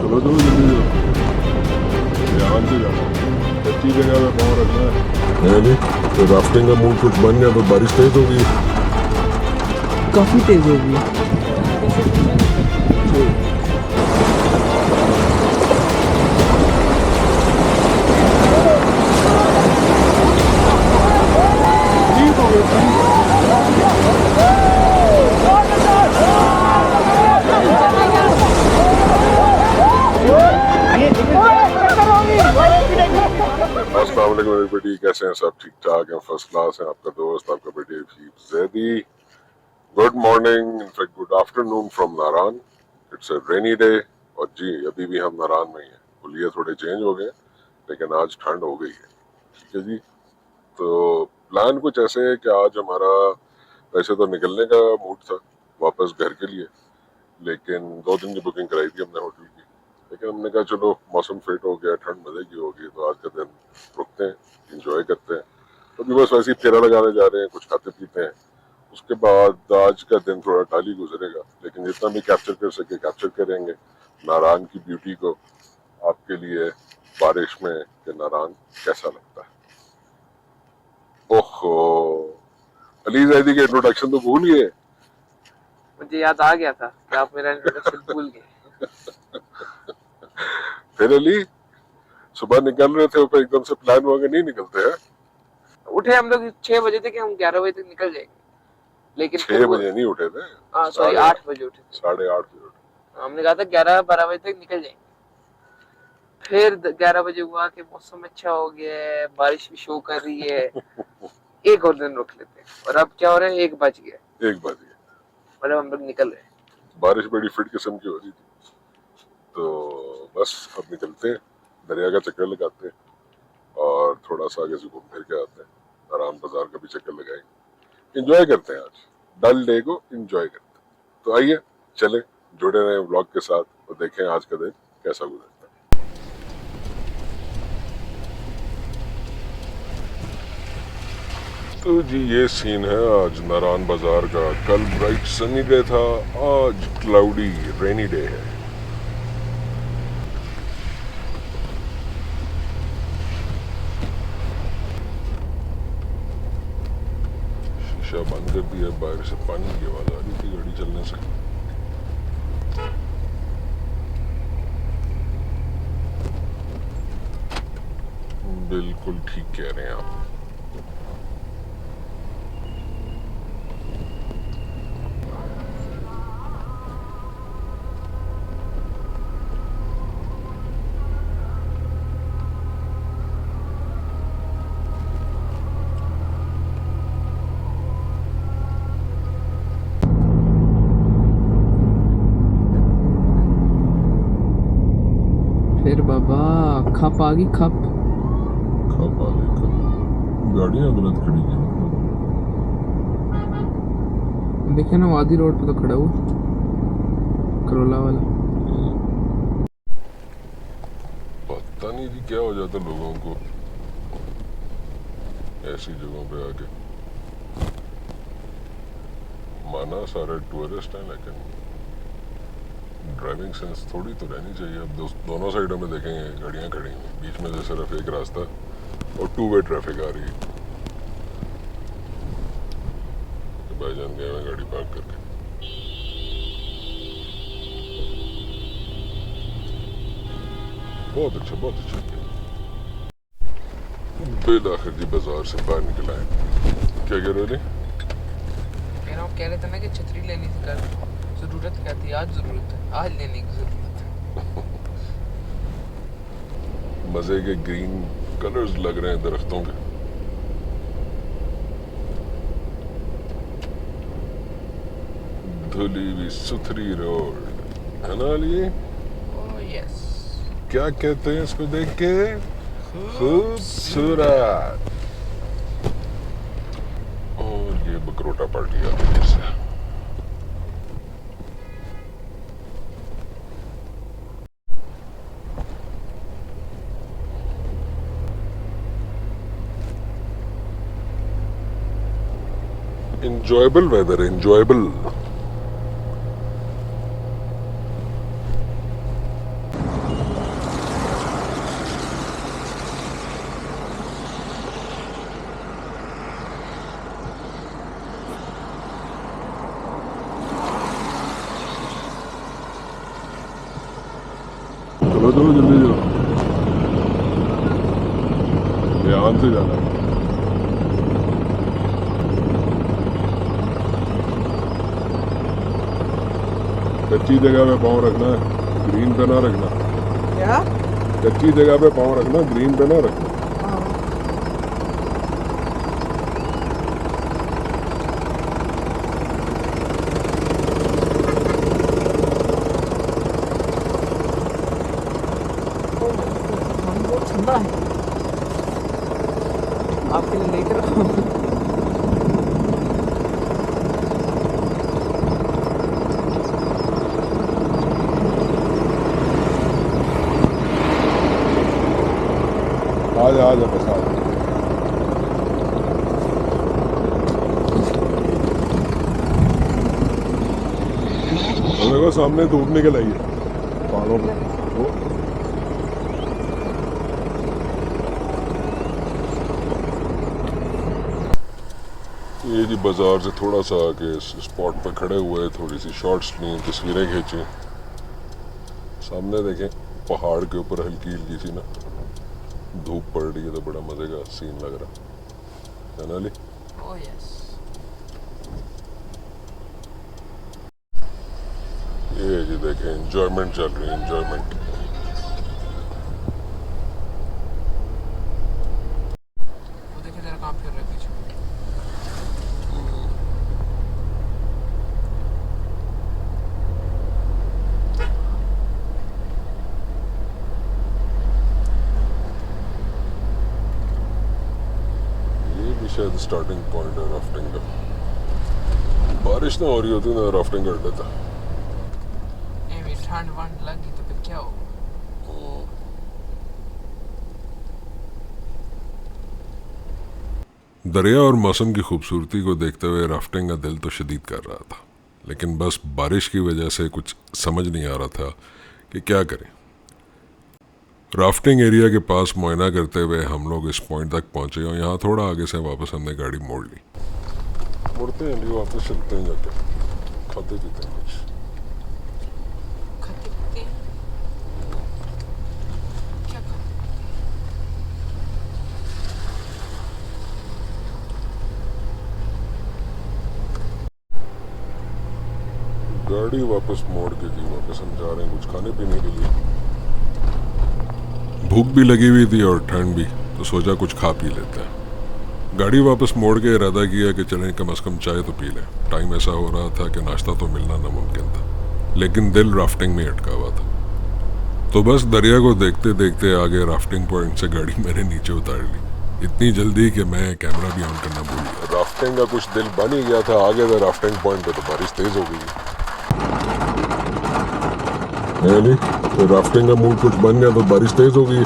चलो चलो जल्दी ध्यान से जाना, अच्छी जगह पे पाँव रखना है नहीं तो राफ्टिंग का मूड कुछ बन गया तो बारिश तेज होगी। काफी तेज होगी। अस्सलाम वालेकुम एवरीबॉडी, कैसे हैं सब? ठीक ठाक हैं, फर्स्ट क्लास हैं। आपका दोस्त आपका बेटे Hafeez Zaidi. Good morning, in fact good afternoon from Naran. It's a rainy day. और जी अभी भी हम नारान में ही हैं। हुलिये थोड़े चेंज हो गए लेकिन आज ठंड हो गई है। ठीक है जी, तो प्लान कुछ ऐसे है कि आज हमारा वैसे तो निकलने का मूड था वापस घर के लिए, लेकिन 2 दिन की बुकिंग कराई थी हमने होटल की, लेकिन हमने कहा चलो मौसम फिट हो गया, ठंड मजे की होगी, तो आज का दिन रुकते हैं, इंजॉय करते हैं। तो अभी बस वैसे ही फेरा लगाने जा रहे हैं, कुछ खाते पीते हैं, उसके बाद आज का दिन थोड़ा टाली गुजरेगा, लेकिन जितना भी कैप्चर कर सके कैप्चर करेंगे नारान की ब्यूटी को आपके लिए बारिश में कि नारान कैसा लगता है। ओहो, अली जैदी के इंट्रोडक्शन तो भूल गए। मुझे याद आ गया था कि आप मेरा इंट्रोडक्शन भूल गए। फिर अली सुबह निकल रहे थे ऊपर, एकदम से प्लान वगैरह नहीं निकलते हैं। उठे हम लोग 6 बजे थे कि हम 11 बजे तक निकल जाएंगे, लेकिन 6 बजे नहीं उठे थे, सॉरी 8 बजे उठे थे। 8:30 बजे उठे। हमने कहा था 11-12 बजे तक निकल जाएंगे। फिर 11 बजे हुआ कि मौसम अच्छा हो गया है, बारिश भी शो कर रही है, एक और दिन रुक लेते हैं। और अब क्या हो रहा है, 1 बज गया, मतलब हम लोग निकल रहे हैं। बारिश बड़ी फिट किस्म की हो रही थी, तो बस अब निकलते हैं, दरिया का चक्कर लगाते हैं और थोड़ा सा आगे से घूम फिर के आते हैं, नारान बाजार का भी चक्कर लगाएंगे, एंजॉय करते हैं आज डल डे को, एंजॉय करते हैं। तो आइए चले, जुड़े रहे व्लॉग के साथ और देखें आज का दिन कैसा गुजरता है। तो जी ये सीन है आज नारान बाजार का। कल ब्राइट सनी डे था, आज क्लाउडी रेनी डे है। शीशा बंद कर दिया, बाहर से पानी की आवाज आ रही थी गाड़ी चलने से। बिल्कुल ठीक कह रहे हैं आप। फिर बाबा खप आ गई, खप गाड़ियां गलत खड़ी की, देखे ना, वादी रोड पे तो खड़ा हुआ करोला वाला। पता नहीं जी क्या हो जाता लोगों को ऐसी जगहों पे आके। माना सारे टूरिस्ट हैं, लेकिन ड्राइविंग सेंस थोड़ी तो रहनी चाहिए। अब दोनों साइडों में देखेंगे गाड़ियां खड़ी हैं, बीच में से सिर्फ एक रास्ता और 2 वे ट्रैफिक आ रही है। तो भाईजान गए हैं गाड़ी पार्क करके। बहुत अच्छा, बहुत अच्छा किया। बिल आखिर जी बाजार से बाहर निकल आए। क्या कह रहे थे? कह रहे थे ना कि छतरी लेनी थी, कल जरूरत क्या थी, आज जरूरत है, आज लेने की जरूरत है। मजे के ग्रीन कलर्स लग रहे हैं दरख्तों के। धुली हुई सुथरी रोड है ना लिए? यस। क्या कहते हैं इसको देख के? खूबसूरत। और ये बकरोटा पार्टी आती है से। enjoyable weather, enjoyable। चलो चलो जल्दी चलो, ध्यान से जाना है। कच्ची जगह पे पाँव रखना है, ग्रीन पे ना रखना। क्या? कच्ची जगह पे पाँव रखना, ग्रीन पे ना रखना। बहुत ठंडा है, आपके लिए लेकर आ जा बस आ जा। और देखो सामने धूप निकल आई है पहाड़ों पे। वो ये जी बाजार से थोड़ा सा आके इस स्पॉट पे खड़े हुए, थोड़ी सी शॉट्स ली, तस्वीरें खींची। सामने देखें पहाड़ के ऊपर हल्की हल्की सी ना धूप पड़ रही है, तो बड़ा मजे का सीन लग रहा है ना ली। Oh yes. ये जी देखें एंजॉयमेंट चल रही है, एंजॉयमेंट। वो देखिए जरा कहाँ फिर रहे पीछे। ये भी शायद स्टार्टिंग पॉइंट है राफ्टिंग का। बारिश ना हो रही होती ना राफ्टिंग कर लेता। ये ठंड वंड लगी तो फिर क्या होगा? दरिया और मौसम की खूबसूरती को देखते हुए राफ्टिंग का दिल तो शदीद कर रहा था, लेकिन बस बारिश की वजह से कुछ समझ नहीं आ रहा था कि क्या करें। राफ्टिंग एरिया के पास मुआयना करते हुए हम लोग इस पॉइंट तक पहुंचे और यहाँ थोड़ा आगे से वापस हमने गाड़ी मोड़ ली। मुड़ते हैं जी, वापस चलते हैं जाके, खाते पीते हैं कुछ। खाते पीते हैं? क्या खाते? गाड़ी वापस मोड़ के जी वापस हम जा रहे हैं कुछ खाने पीने के लिए। भूख भी लगी हुई थी और ठंड भी, तो सोचा कुछ खा पी लेते हैं। गाड़ी वापस मोड़ के इरादा किया कि चलें कम से कम चाय तो पी लें। टाइम ऐसा हो रहा था कि नाश्ता तो मिलना नामुमकिन था, लेकिन दिल राफ्टिंग में अटका हुआ था। तो बस दरिया को देखते देखते आगे राफ्टिंग पॉइंट से गाड़ी मैंने नीचे उतार ली, इतनी जल्दी कि मैं कैमरा भी ऑन करना भूल गया। राफ्टिंग का कुछ दिल बन ही गया था। आगे थे राफ्टिंग पॉइंट पे तो बारिश तेज हो गई। तो राफ्टिंग का मूड कुछ बन गया तो बारिश तेज हो गई।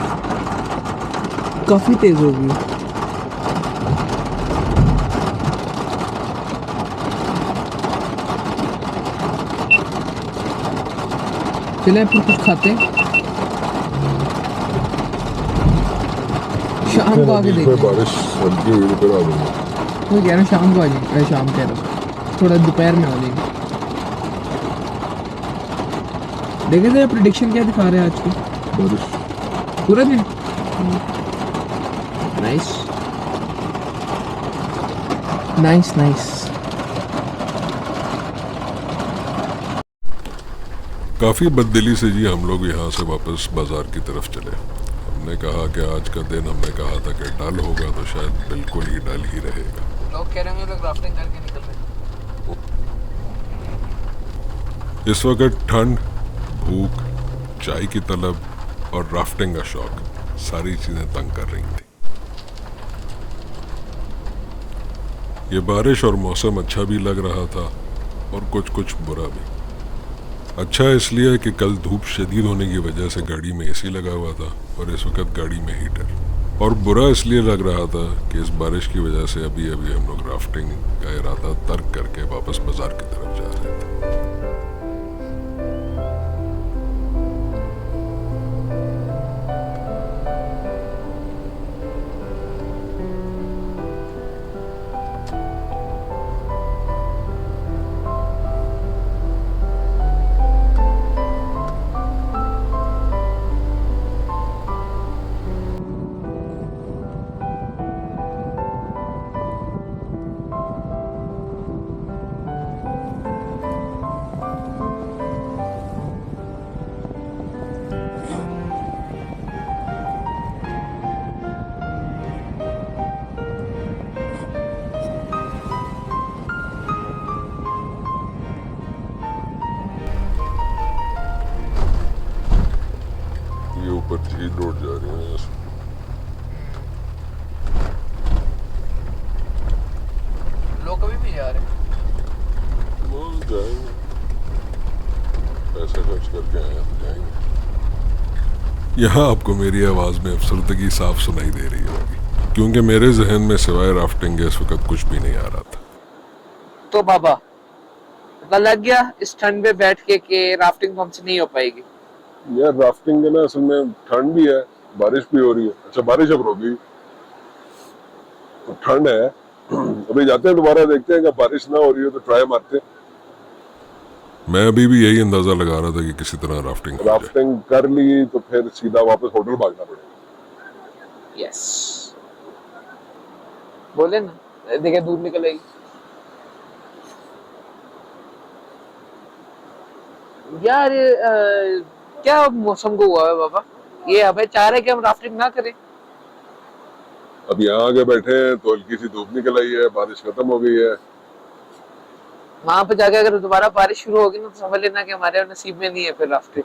काफी तेज होगी। चले फिर कुछ खाते हैं, शाम को आके देखते हैं। बारिश हल्की हुई तो फिर आ गई। वो कह रहा हूँ शाम को आ जाएंगे, शाम कह रहा हूँ थोड़ा दोपहर में आ जाएंगे। देखे थे प्रेडिक्शन क्या दिखा रहे हैं आज की? बारिश पूरा दिन। Nice nice nice. काफ़ी बददिली से जी हम लोग यहाँ से वापस बाजार की तरफ चले। हमने कहा कि आज का दिन, हमने कहा था कि डल होगा तो शायद बिल्कुल ही डल ही रहेगा। लोग कह रहे हैं लोग राफ्टिंग करके निकल रहे हैं। इस वक्त ठंड, भूख, चाय की तलब और राफ्टिंग का शौक, सारी चीज़ें तंग कर रही थी। ये बारिश और मौसम अच्छा भी लग रहा था और कुछ कुछ बुरा भी। अच्छा इसलिए कि कल धूप शदीद होने की वजह से गाड़ी में एसी लगा हुआ था और इस वक्त गाड़ी में हीटर। और बुरा इसलिए लग रहा था कि इस बारिश की वजह से अभी अभी हम लोग राफ्टिंग का इरादा तर्क करके वापस बाजार की तरफ जा रहे थे। ऊपर झील रोड जा रही है। लोग कभी भी जा रहे हैं। वो जाएंगे, पैसे खर्च करके आए हैं तो जाएंगे। यहाँ आपको मेरी आवाज़ में अफसरदगी साफ सुनाई दे रही होगी, क्योंकि मेरे जहन में सिवाय राफ्टिंग के इस वक्त कुछ भी नहीं आ रहा था। तो बाबा पता लग गया इस ठंड में बैठ के कि राफ्टिंग तो हमसे नहीं हो पाएगी। यार राफ्टिंग है ना, असल में ठंड भी है, बारिश भी हो रही है। अच्छा बारिश अब रुक गई तो ठंड है। अभी जाते हैं दोबारा, देखते हैं, अगर बारिश ना हो रही हो तो ट्राई मारते हैं। मैं अभी भी यही अंदाजा लगा रहा था कि किसी तरह राफ्टिंग कर ली तो फिर सीधा वापस होटल भागना पड़ेगा। यस बोले ना, देखिए दूर निकल आई। यार क्या मौसम को हुआ है बाबा, ये हमें चाह रहे कि हम राफ्टिंग ना करें। अब यहाँ आगे बैठे हैं तो हल्की सी धूप निकल आई है, बारिश खत्म हो गई है। वहां पे जाके अगर दोबारा बारिश शुरू होगी ना तो समझ लेना कि हमारे नसीब में नहीं है फिर राफ्टिंग।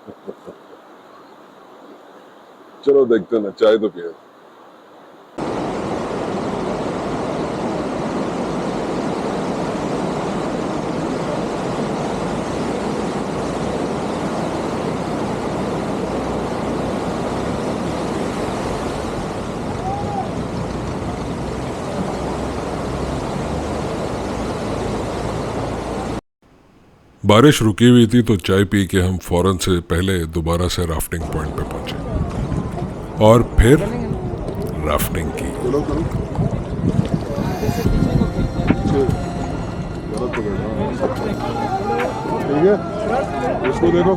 चलो देखते हैं ना, चाय तो पिए। बारिश रुकी हुई थी तो चाय पी के हम फौरन से पहले दोबारा से राफ्टिंग पॉइंट पे पहुंचे और फिर राफ्टिंग की। ठीक है, इसको देखो।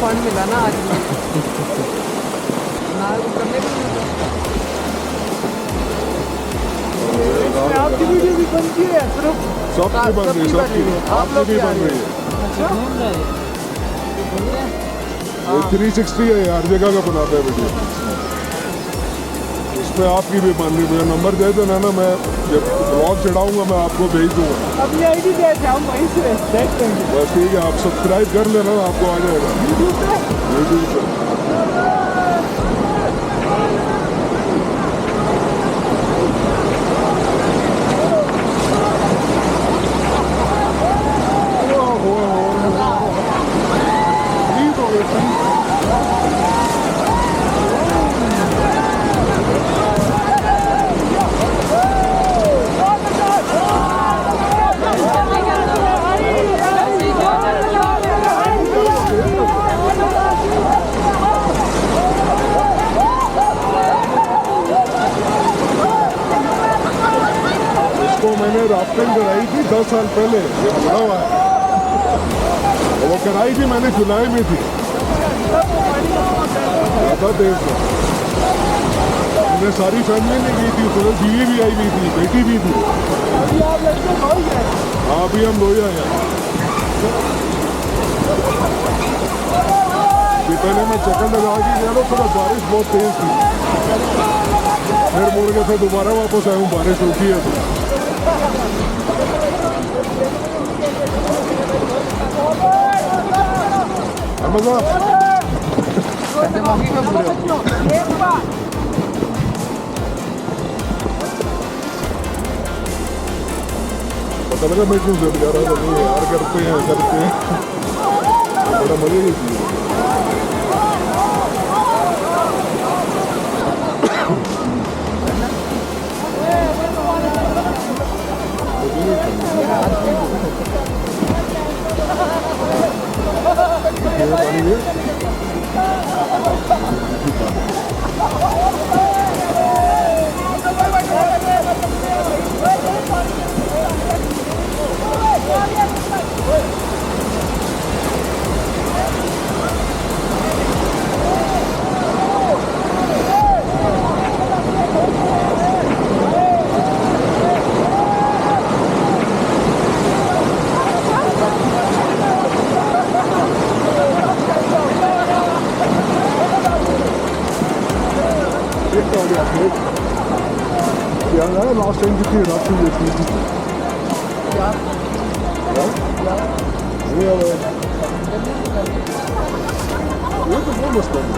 फंड मिला ना आज में आपकी वीडियो भी बनती है, सिर्फ सबकी बन रही है, आप लोग भी बन रही है। हाँ। 360 है, हर जगह का बनाता है वीडियो। इसमें आपकी भी बन रही है। मुझे नंबर दे देना ना, मैं जब ब्लॉग चढ़ाऊंगा मैं आपको भेज दूंगा। अब ये आईडी दे जाऊं वहीं से देख लेंगे। बस ठीक है, आप सब्सक्राइब कर लेना, आपको आ जाएगा यूट्यूब पे। मैंने राफ्टिंग कराई थी 10 साल पहले, ये बड़ा हुआ है। वो कराई थी मैंने जुलाई में थी, ज़्यादा देर से। मैंने सारी फैमिली ने की थी, उसमें बीवी भी आई हुई थी, बेटी भी थी। हाँ अभी हम लोया हैं। पहले मैं चक्कर लगा के गया था, थोड़ा बारिश बहुत तेज थी, फिर मुड़ के फिर दोबारा वापस आया हूँ, बारिश रुकी है तो। पता लगा मैं क्यों जब जा रहा था, यार करते हैं बड़ा मजे की चीज है। Yani last time gitti, last time gitti. Ya? Niye abi? Yok da olmaz tabii.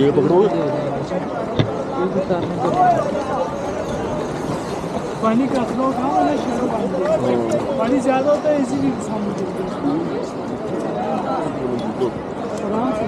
ये पकड़ोगे? पानी का फ्लो कहाँ वाला शुरू पानी ज़्यादा होता है इसीलिए सामने आराम से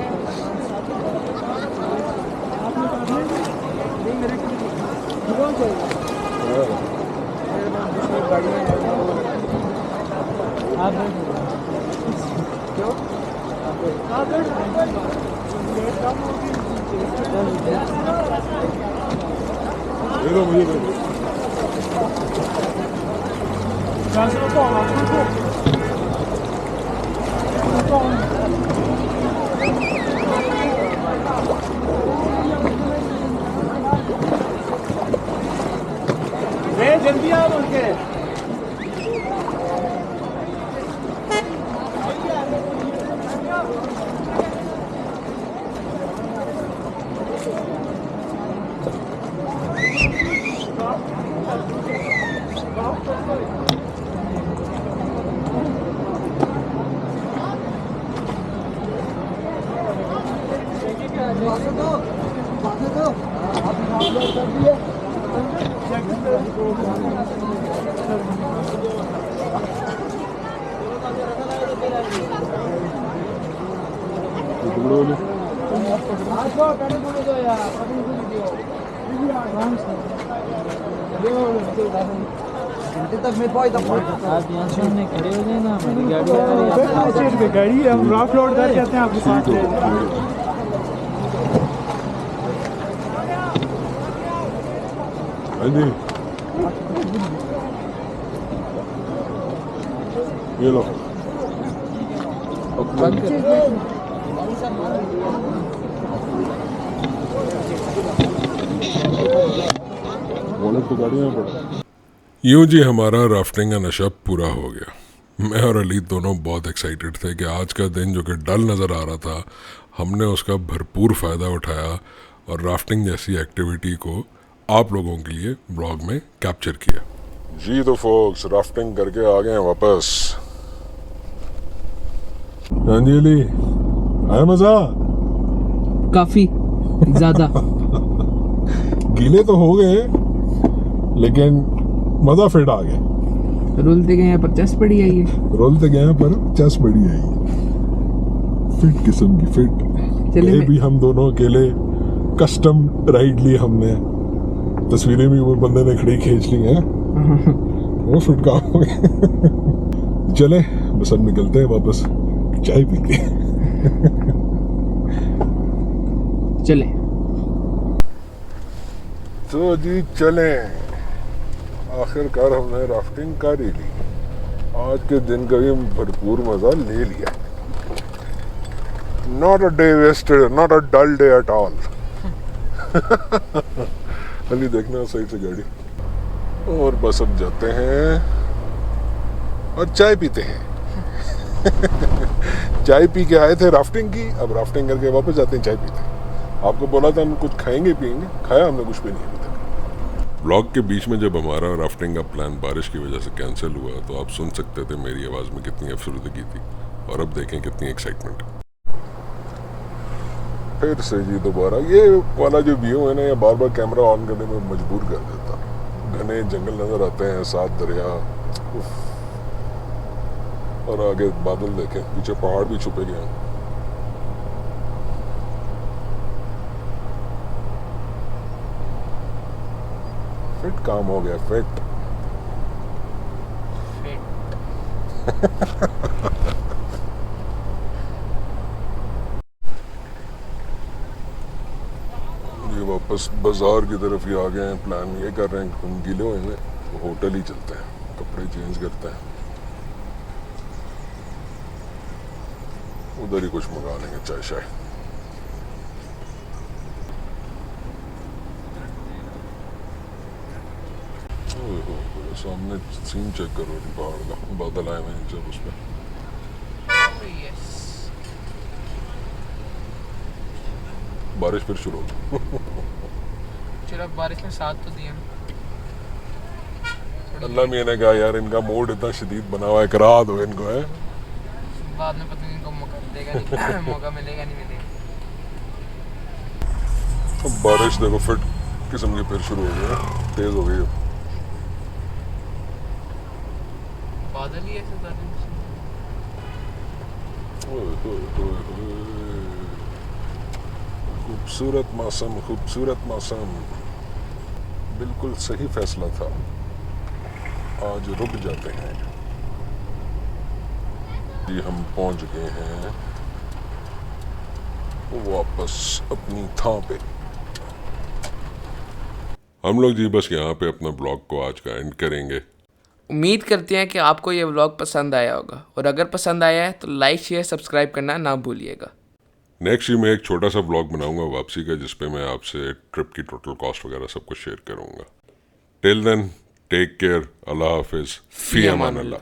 जल्दी आओ उनके तक मैं पहुंच आप यहाँ सामने खड़े हो जाए ना हमारी गाड़ी है हम रॉक लोड कर जाते हैं आपके साथ ये लो वॉलेट तो गाड़ी में पड़ा। यूं जी हमारा राफ्टिंग का नशा पूरा हो गया। मैं और अली दोनों बहुत एक्साइटेड थे कि आज का दिन जो कि डल नज़र आ रहा था, हमने उसका भरपूर फ़ायदा उठाया और राफ्टिंग जैसी एक्टिविटी को आप लोगों के लिए ब्लॉग में कैप्चर किया। जी तो फोक्स, राफ्टिंग करके आ गए हैं वापस। हाँ जी अली, आया मज़ा? काफी ज्यादा। गीले तो हो गए लेकिन मज़ा फिट आ गया। रुलते गए हैं पर चस पड़ी आई है। रोलते गए हैं पर चस बड़ी आई है। फिट किस्म की फिट। चले ये मैं- भी हम दोनों अकेले कस्टम राइड ली हमने। तस्वीरें भी वो बंदे ने खड़ी खींच ली हैं। वो फिट काम हो गया। चले बस अब निकलते हैं वापस चाय पी के। चले। तो जी चले, आखिरकार हमने राफ्टिंग कर ही ली। आज के दिन का भी भरपूर मजा ले लिया। Not a day wasted, not a dull day at all. Ali देखना सही से गाड़ी। और बस अब जाते हैं और चाय पीते हैं। चाय पी के आए थे राफ्टिंग की, अब राफ्टिंग करके वापस जाते हैं चाय पीते। आपको बोला था हम कुछ खाएंगे पिएंगे, खाया हमने कुछ भी नहीं अभी तक। ब्लॉग के बीच में जब हमारा राफ्टिंग का प्लान बारिश की वजह से कैंसिल हुआ तो आप सुन सकते थे मेरी आवाज़ में कितनी अफसरदगी थी। और अब देखें कितनी एक्साइटमेंट। फिर से जी दोबारा ये वाला जो व्यू है ना, ये बार बार कैमरा ऑन करने में मजबूर कर देता। घने जंगल नजर आते हैं, साथ दरिया, उफ। और आगे बादल देखें, पीछे पहाड़ भी छुपे गए हैं। फिट काम हो गया, फिट। ये वापस बाजार की तरफ ही आ गए हैं। प्लान ये कर रहे हैं हम गीले हुए हैं तो होटल ही चलते हैं, कपड़े चेंज करते हैं, उधर ही कुछ मंगा लेंगे चाय शाय। सामने सीन चेक करो पहाड़ का, बादल आए हुए हैं जब उसमें। बारिश फिर शुरू हो गई। चलो बारिश ने साथ तो दिया। अल्लाह मियां ने कहा यार इनका मूड इतना शदीद बना हुआ है, करा दो इनको है। बाद में पता नहीं इनको मौका मिलेगा नहीं मौका मिलेगा नहीं मिलेगा। अब बारिश देखो फिट किस्म की फिर शुरू हो गई है, तेज हो गई है। बादल ही ऐसे ज़्यादा खूबसूरत मौसम, खूबसूरत मौसम। बिल्कुल सही फैसला था। आज रुक जाते हैं जी। हम पहुंच गए हैं वापस अपनी थां पे। हम लोग जी बस यहाँ पे अपना ब्लॉग को आज का एंड करेंगे। उम्मीद करते हैं कि आपको ये व्लॉग पसंद आया होगा, और अगर पसंद आया है तो लाइक शेयर सब्सक्राइब करना ना भूलिएगा। नेक्स्ट ही मैं एक छोटा सा ब्लॉग बनाऊंगा वापसी का, जिसपे मैं आपसे ट्रिप की टोटल कॉस्ट वगैरह सब कुछ शेयर करूंगा। टिल देन टेक केयर, अल्लाह हाफिज, फी अमान अल्लाह।